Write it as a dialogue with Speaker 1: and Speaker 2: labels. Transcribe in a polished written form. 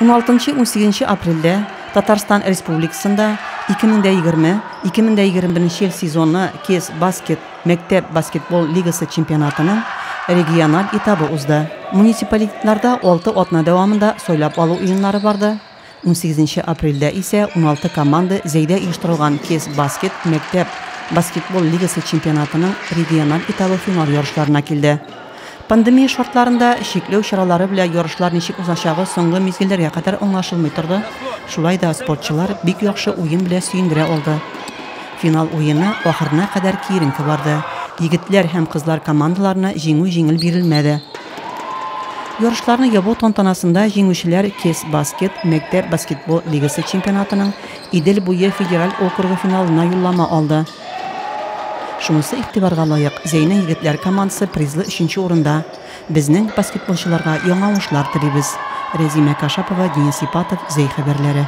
Speaker 1: 16-18 aprelde Tatarstan Respublikasında 2020-2021 yıl sezonu KES Basket Mektep Basketbol Ligası Çempionatının regional etabı uzdı. Munisipalitetlerde 6 otna devamında soylap alı oyunları vardı. 18 aprelde ise 16 komanda zeyde uyuşturulgan KES Basket Mektep Basketbol Ligası Çempionatının regional etabı final yarışlarına keldi. Pandemiya şartlarında şekleu şaraları bile yarışlar neşik uzlaşağı soңғы mezgillerге kadar anlaşılmay turdu. Şulay da sportçılar bik yaxşı oyun bile süyündüre oldu. Final oyunu ahırına kadar keyrinki vardı. Yigitler hem kızlar komandalarına jеңil berilmedi. Yarışlarını yabı tantanasında jеңүүчеләр KES Basket Mektep Basketbol Ligası Çempionatının İdil Buye Federal Okrugu finalına yollama aldı. Şunысы iktibarga layık Zeyne Yigitler komandası prizli 3. orunda. Bizning basketbolchilarga yangi o'yinlar tileymiz. Rezime Kashapova, Denis Ipatov, Zey haberleri.